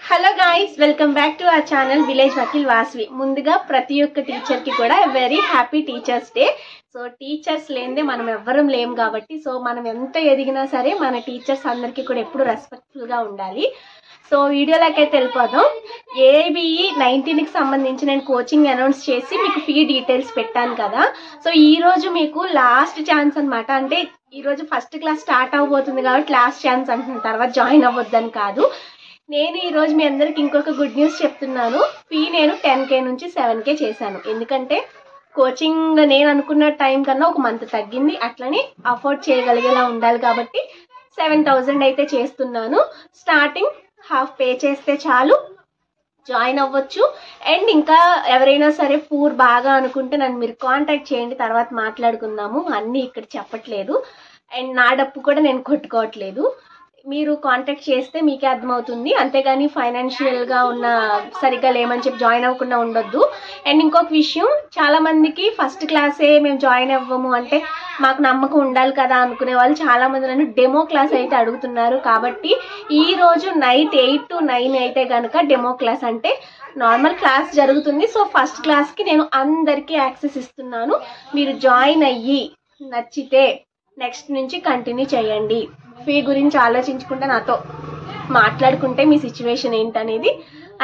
Hello guys, welcome back to our channel village Vakeel Vasvi. ముందుగా ప్రతి ఒక్క టీచర్కి కూడా very happy teachers day. So teachers లేనిదే మనం ఎవ్వరం లేము కాబట్టి, సో మనం ఎంత ఎదిగినా సరే మన టీచర్స్ అందరికీ కూడా ఎప్పుడు రెస్పెక్ట్ఫుల్గా ఉండాలి. సో వీడియోలోకి అయితే వెళ్ళిపోదాం. ఏబిఈ 19కి సంబంధించి నేను కోచింగ్ అనౌన్స్ చేసి మీకు ఫీ డీటెయిల్స్ పెట్టాను కదా. సో ఈరోజు మీకు లాస్ట్ ఛాన్స్ అనమాట. అంటే ఈరోజు ఫస్ట్ క్లాస్ స్టార్ట్ అవబోతుంది కాబట్టి లాస్ట్ ఛాన్స్ అంటున్న తర్వాత జాయిన్ అవ్వద్దని కాదు. నేను ఈరోజు మీ అందరికి ఇంకొక గుడ్ న్యూస్ చెప్తున్నాను. ఫీ నేను 10K నుంచి 7K చేశాను. ఎందుకంటే కోచింగ్ నేను అనుకున్న టైం కన్నా ఒక మంత్ తగ్గింది. అట్లనే అఫోర్డ్ చేయగలిగేలా ఉండాలి కాబట్టి 7,000 అయితే చేస్తున్నాను. స్టార్టింగ్ హాఫ్ పే చేస్తే చాలు జాయిన్ అవ్వచ్చు. అండ్ ఇంకా ఎవరైనా సరే పూర్ బాగా అనుకుంటే నన్ను మీరు కాంటాక్ట్ చేయండి, తర్వాత మాట్లాడుకుందాము. అన్నీ ఇక్కడ చెప్పట్లేదు అండ్ నా డప్పు కూడా నేను కొట్టుకోవట్లేదు. మీరు కాంటాక్ట్ చేస్తే మీకే అర్థమవుతుంది. అంతేగాని ఫైనాన్షియల్గా ఉన్న సరిగ్గా లేమని చెప్పి జాయిన్ అవ్వకుండా ఉండొద్దు. అండ్ ఇంకొక విషయం, చాలామందికి ఫస్ట్ క్లాసే మేము జాయిన్ అవ్వము అంటే మాకు నమ్మకం ఉండాలి కదా అనుకునే వాళ్ళు చాలామంది నన్ను డెమో క్లాస్ అయితే అడుగుతున్నారు. కాబట్టి ఈరోజు నైట్ 8 to 9 అయితే కనుక డెమో క్లాస్, అంటే నార్మల్ క్లాస్ జరుగుతుంది. సో ఫస్ట్ క్లాస్కి నేను అందరికీ యాక్సెస్ ఇస్తున్నాను. మీరు జాయిన్ అయ్యి నచ్చితే నెక్స్ట్ నుంచి కంటిన్యూ చేయండి. ఫీ గురించి ఆలోచించుకుంటే నాతో మాట్లాడుకుంటే మీ సిచ్యువేషన్ ఏంటనేది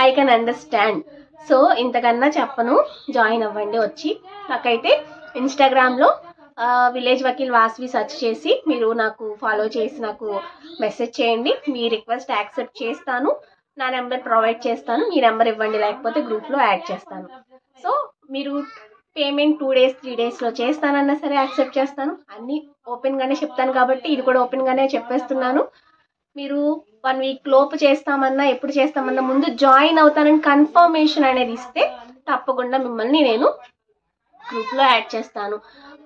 ఐ కెన్ అండర్స్టాండ్. సో ఇంతకన్నా చెప్పను, జాయిన్ అవ్వండి. వచ్చి నాకైతే ఇన్స్టాగ్రామ్లో విలేజ్ వకీల్ వాస్వి సెర్చ్ చేసి మీరు నాకు ఫాలో చేసి నాకు మెసేజ్ చేయండి. మీ రిక్వెస్ట్ యాక్సెప్ట్ చేస్తాను. నా నెంబర్ ప్రొవైడ్ చేస్తాను. మీ నెంబర్ ఇవ్వండి, లేకపోతే గ్రూప్లో యాడ్ చేస్తాను. సో మీరు పేమెంట్ 2 days 3 daysలో చేస్తానన్నా సరే యాక్సెప్ట్ చేస్తాను. అన్నీ ఓపెన్గానే చెప్తాను కాబట్టి ఇది కూడా ఓపెన్గానే చెప్పేస్తున్నాను. మీరు 1 week లోపు చేస్తామన్నా ఎప్పుడు చేస్తామన్నా ముందు జాయిన్ అవుతానని కన్ఫర్మేషన్ అనేది ఇస్తే తప్పకుండా మిమ్మల్ని నేను గ్రూప్లో యాడ్ చేస్తాను.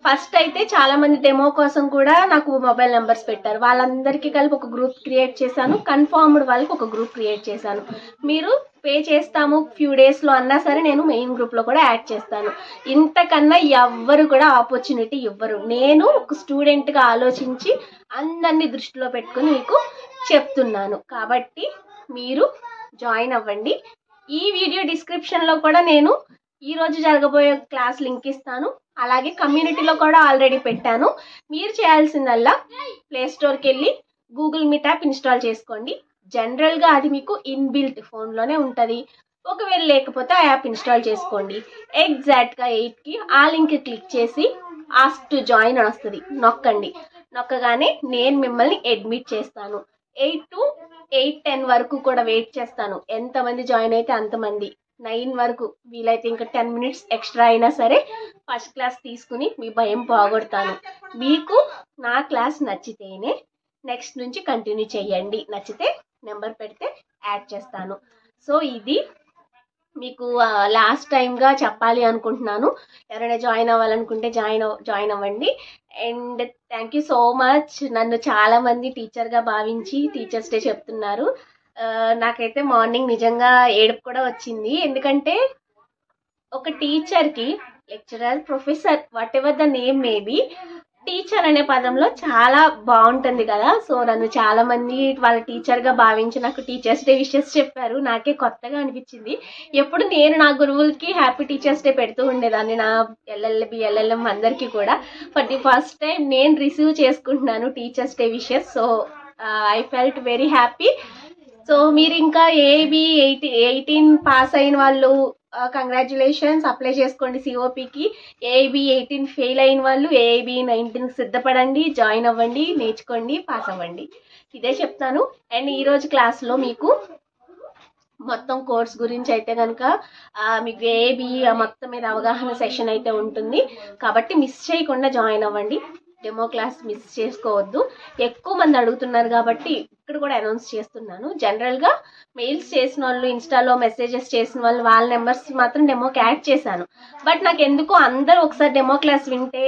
ఫస్ట్ అయితే చాలామంది డెమో కోసం కూడా నాకు మొబైల్ నెంబర్స్ పెట్టారు. వాళ్ళందరికీ కలిపి ఒక గ్రూప్ క్రియేట్ చేశాను. కన్ఫర్మ్డ్ వాళ్ళకి ఒక గ్రూప్ క్రియేట్ చేశాను. మీరు పే చేస్తాము ఫ్యూ డేస్లో అన్నా సరే నేను మెయిన్ గ్రూప్లో కూడా యాడ్ చేస్తాను. ఇంతకన్నా ఎవ్వరు కూడా ఆపర్చునిటీ ఇవ్వరు. నేను ఒక స్టూడెంట్గా ఆలోచించి అందరినీ దృష్టిలో పెట్టుకుని మీకు చెప్తున్నాను. కాబట్టి మీరు జాయిన్ అవ్వండి. ఈ వీడియో డిస్క్రిప్షన్లో కూడా నేను ఈరోజు జరగబోయే క్లాస్ లింక్ ఇస్తాను. అలాగే కమ్యూనిటీలో కూడా ఆల్రెడీ పెట్టాను. మీరు చేయాల్సిందల్లా ప్లేస్టోర్కి వెళ్ళి గూగుల్ మీట్ యాప్ ఇన్స్టాల్ చేసుకోండి. జనరల్గా అది మీకు ఇన్బిల్ట్ ఫోన్లోనే ఉంటుంది. ఒకవేళ లేకపోతే ఆ యాప్ ఇన్స్టాల్ చేసుకోండి. ఎగ్జాక్ట్గా 8కి ఆ లింక్ క్లిక్ చేసి ఆస్క్ టు జాయిన్ అని వస్తుంది, నొక్కండి. నొక్కగానే నేను మిమ్మల్ని అడ్మిట్ చేస్తాను. 8 to 8:10 వరకు కూడా వెయిట్ చేస్తాను. ఎంతమంది జాయిన్ అయితే అంతమంది. 9 వరకు వీలైతే ఇంకా 10 minutes ఎక్స్ట్రా అయినా సరే ఫస్ట్ క్లాస్ తీసుకుని మీ భయం పోగొడతాను. మీకు నా క్లాస్ నచ్చితేనే నెక్స్ట్ నుంచి కంటిన్యూ చేయండి. నచ్చితే నెంబర్ పెడితే యాడ్ చేస్తాను. సో ఇది మీకు లాస్ట్ టైంగా చెప్పాలి అనుకుంటున్నాను. ఎవరైనా జాయిన్ అవ్వాలనుకుంటే జాయిన్ అవ్వండి. And thank you so much. నన్ను చాలామంది టీచర్గా భావించి టీచర్స్ డే చెప్తున్నారు. నాకైతే మార్నింగ్ నిజంగా ఏడుపు కూడా వచ్చింది. ఎందుకంటే ఒక టీచర్కి, lecturer, professor, what ever the name maybe, teacher అనే పదంలో చాలా బాగుంటుంది కదా. సో నన్ను చాలామంది వాళ్ళ టీచర్గా భావించి నాకు టీచర్స్ డే విషెస్ చెప్పారు. నాకే కొత్తగా అనిపించింది. ఎప్పుడు నేను నా గురువులకి హ్యాపీ టీచర్స్ డే పెడుతూ ఉండేదాన్ని, నా LLB LLM అందరికీ కూడా. ఫర్ ది ఫస్ట్ టైం నేను రిసీవ్ చేసుకుంటున్నాను teachers day wishes. So I felt very happy. So మీరు ఇంకా ఏబి 18 పాస్ అయిన వాళ్ళు కంగ్రాచులేషన్స్, అప్లై చేసుకోండి COPకి. ఏబి 18 ఫెయిల్ అయిన వాళ్ళు ఏబి 19కి సిద్ధపడండి, జాయిన్ అవ్వండి, నేర్చుకోండి, పాస్ అవ్వండి. ఇదే చెప్తాను. అండ్ ఈరోజు క్లాస్లో మీకు మొత్తం కోర్స్ గురించి అయితే కనుక మీకు ఏబి మొత్తం మీద అవగాహన సెషన్ అయితే ఉంటుంది. కాబట్టి మిస్ చేయకుండా జాయిన్ అవ్వండి. డెమో క్లాస్ మిస్ చేసుకోవద్దు. ఎక్కువ మంది అడుగుతున్నారు కాబట్టి ఇక్కడ కూడా అనౌన్స్ చేస్తున్నాను. జనరల్గా మెయిల్స్ చేసిన వాళ్ళు, ఇన్స్టాలో మెసేజెస్ చేసిన వాళ్ళు, వాళ్ళ నెంబర్స్ మాత్రం డెమోకి యాడ్ చేశాను. బట్ నాకు ఎందుకు అందరూ ఒకసారి డెమో క్లాస్ వింటే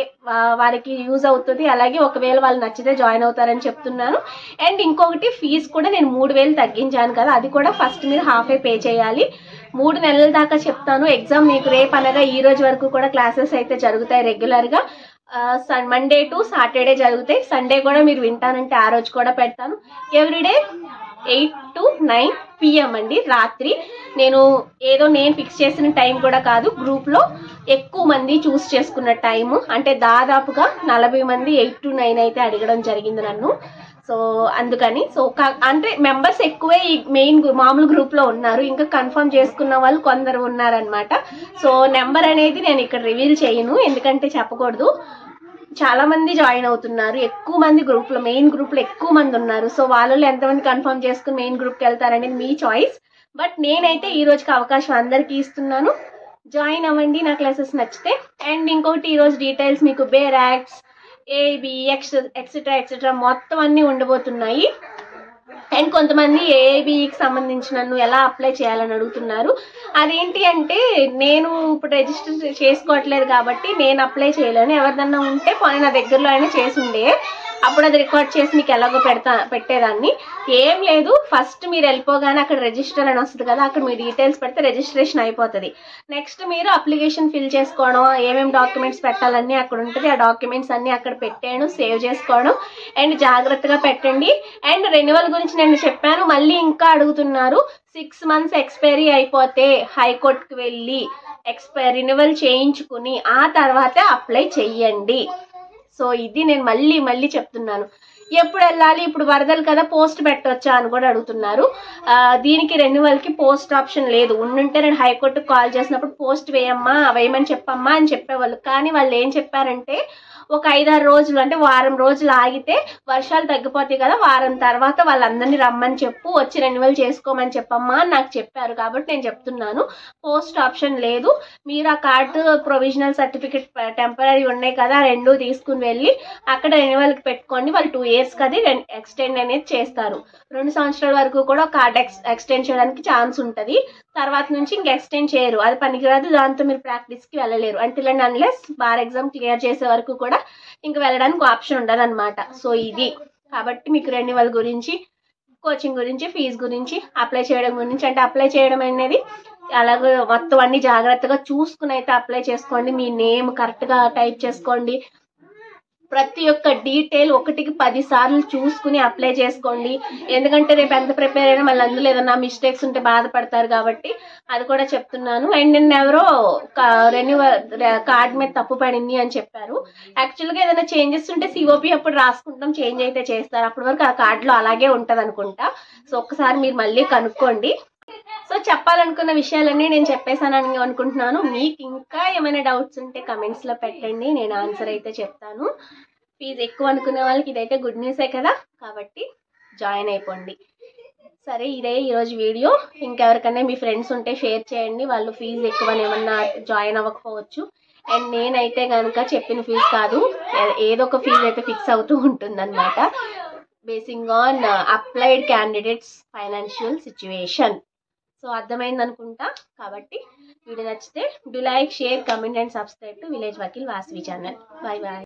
వారికి యూజ్ అవుతుంది. అలాగే ఒకవేళ వాళ్ళు నచ్చితే జాయిన్ అవుతారని చెప్తున్నాను. అండ్ ఇంకొకటి, ఫీజు కూడా నేను 3,000 తగ్గించాను కదా, అది కూడా ఫస్ట్ మీరు హాఫే పే చేయాలి. 3 నెలల దాకా చెప్తాను. ఎగ్జామ్ మీకు రేపు అనగా ఈ రోజు వరకు కూడా క్లాసెస్ అయితే జరుగుతాయి రెగ్యులర్గా. మండే టు సాటర్డే జరుగుతాయి. సండే కూడా మీరు వింటానంటే ఆ రోజు కూడా పెడతాను. ఎవ్రీడే 8 to 9 PM అండి రాత్రి. నేను ఫిక్స్ చేసిన టైం కూడా కాదు, గ్రూప్లో ఎక్కువ మంది చూస్ చేసుకున్న టైము. అంటే దాదాపుగా 40 మంది 8 to 9 అయితే అడగడం జరిగింది నన్ను. సో అందుకని అంటే మెంబర్స్ ఎక్కువే ఈ మెయిన్ మామూలు గ్రూప్లో ఉన్నారు, ఇంకా కన్ఫర్మ్ చేసుకున్న వాళ్ళు కొందరు ఉన్నారనమాట. సో నెంబర్ అనేది నేను ఇక్కడ రివీల్ చేయను, ఎందుకంటే చెప్పకూడదు. చాలా మంది జాయిన్ అవుతున్నారు, ఎక్కువ మంది గ్రూప్లో, మెయిన్ గ్రూప్లో ఎక్కువ మంది ఉన్నారు. సో వాళ్ళలో ఎంతమంది కన్ఫర్మ్ చేసుకుని మెయిన్ గ్రూప్కి వెళ్తారనేది మీ చాయిస్. బట్ నేనైతే ఈ రోజుకి అవకాశం అందరికీ ఇస్తున్నాను, జాయిన్ అవ్వండి నా క్లాసెస్ నచ్చితే. అండ్ ఇంకోటి, ఈరోజు డీటెయిల్స్ మీకు బేర్ యాక్ట్స్, ఏబి ఎక్సెట్రా మొత్తం అన్నీ ఉండబోతున్నాయి. అండ్ కొంతమంది ఏబికి సంబంధించి నన్ను ఎలా అప్లై చేయాలని అడుగుతున్నారు. అదేంటి అంటే, నేను ఇప్పుడు రిజిస్టర్ చేసుకోవట్లేదు కాబట్టి నేను అప్లై చేయలేను. ఎవరిదన్నా ఉంటే పోనీ నా దగ్గరలో అయినా చేసి ఉండే, అప్పుడు అది రికార్డ్ చేసి మీకు ఎలాగో పెట్టేదాన్ని. ఏం లేదు, ఫస్ట్ మీరు వెళ్ళిపోగానే అక్కడ రిజిస్టర్ అని వస్తుంది కదా, అక్కడ మీ డీటెయిల్స్ పెడితే రిజిస్ట్రేషన్ అయిపోతుంది. నెక్స్ట్ మీరు అప్లికేషన్ ఫిల్ చేసుకోవడం, ఏమేమి డాక్యుమెంట్స్ పెట్టాలన్నీ అక్కడ ఉంటుంది. ఆ డాక్యుమెంట్స్ అన్నీ అక్కడ పెట్టాను, సేవ్ చేసుకోవడం. అండ్ జాగ్రత్తగా పెట్టండి. అండ్ రెన్యువల్ గురించి నేను చెప్పాను, మళ్ళీ ఇంకా అడుగుతున్నారు. 6 months ఎక్స్పైరీ అయిపోతే హైకోర్టుకి వెళ్ళి రెన్యువల్ చేయించుకుని ఆ తర్వాతే అప్లై చెయ్యండి. సో ఇది నేను మళ్ళీ చెప్తున్నాను. ఎప్పుడు వెళ్ళాలి, ఇప్పుడు వరదలు కదా, పోస్ట్ పెట్టవచ్చా అని కూడా అడుగుతున్నారు. దీనికి రెన్యువల్కి పోస్ట్ ఆప్షన్ లేదు. ఉండుంటే నేను హైకోర్టుకు కాల్ చేసినప్పుడు పోస్ట్ వేయమని చెప్పమ్మా అని చెప్పేవాళ్ళు. కానీ వాళ్ళు ఏం చెప్పారంటే, ఒక 5-6 రోజులు, అంటే వారం రోజులు ఆగితే వర్షాలు తగ్గిపోతాయి కదా, వారం తర్వాత వాళ్ళందరినీ రమ్మని చెప్పు, వచ్చి రెన్యువల్ చేసుకోమని చెప్పమ్మా అని నాకు చెప్పారు. కాబట్టి నేను చెప్తున్నాను, పోస్ట్ ఆప్షన్ లేదు. మీరు ఆ కార్డు, ప్రొవిజనల్ సర్టిఫికెట్, టెంపరీ ఉన్నాయి కదా, 2 తీసుకుని వెళ్ళి అక్కడ రెన్యువల్కి పెట్టుకోండి. వాళ్ళు 2 years అది ఎక్స్టెండ్ అనేది చేస్తారు. 2 సంవత్సరాల వరకు కూడా కార్డు ఎక్స్టెండ్ చేయడానికి ఛాన్స్ ఉంటుంది. తర్వాత నుంచి ఇంక ఎక్స్టెండ్ చేయరు, అది పనికిరాదు. దాంతో మీరు ప్రాక్టీస్కి వెళ్ళలేరు. Until and unless bar exam clear చేసే వరకు కూడా ఇంకా వెళ్ళడానికి ఆప్షన్ ఉండదు అనమాట. సో ఇది కాబట్టి మీకు రెన్యువల్ గురించి, కోచింగ్ గురించి, ఫీజు గురించి, అప్లై చేయడం గురించి, అంటే అప్లై చేయడం అనేది అలాగే మొత్తం అన్ని జాగ్రత్తగా చూసుకుని అయితే అప్లై చేసుకోండి. మీ నేమ్ కరెక్ట్గా టైప్ చేసుకోండి. ప్రతి ఒక్క డీటెయిల్ 1కి 10 సార్లు చూసుకుని అప్లై చేసుకోండి. ఎందుకంటే రేపు ఎంత ప్రిపేర్ అయినా మళ్ళీ అందులో ఏదన్నా మిస్టేక్స్ ఉంటే బాధపడతారు కాబట్టి అది కూడా చెప్తున్నాను. అండ్ నిన్న ఎవరో రెన్యువల్ కార్డ్ మీద తప్పు పడింది అని చెప్పారు. యాక్చువల్గా ఏదైనా చేంజెస్ ఉంటే సిఓపి అప్పుడు రాసుకుంటాం, చేంజ్ అయితే చేస్తారు. అప్పటి వరకు ఆ కార్డులో అలాగే ఉంటుంది అనుకుంటా. సో ఒక్కసారి మీరు మళ్ళీ కనుక్కోండి. సో చెప్పాలనుకున్న విషయాలన్నీ నేను చెప్పేసానని అనుకుంటున్నాను. మీకు ఇంకా ఏమైనా డౌట్స్ ఉంటే కమెంట్స్లో పెట్టండి, నేను ఆన్సర్ అయితే చెప్తాను. ఫీజు ఎక్కువ అనుకునే వాళ్ళకి ఇదైతే గుడ్ న్యూసే కదా, కాబట్టి జాయిన్ అయిపోండి. సరే, ఇదే ఈరోజు వీడియో. ఇంకెవరికైనా మీ ఫ్రెండ్స్ ఉంటే షేర్ చేయండి, వాళ్ళు ఫీజు ఎక్కువని ఏమన్నా జాయిన్ అవ్వకపోవచ్చు. అండ్ నేనైతే కనుక చెప్పిన ఫీజు కాదు, ఏదో ఒక ఫీజు అయితే ఫిక్స్ అవుతూ ఉంటుందన్నమాట, basing on applied candidates financial situation. So అర్థమైంది అనుకుంటా. కాబట్టి వీడియో నచ్చితే do like, share, comment and subscribe to village Vakeel Vasavi channel. Bye bye.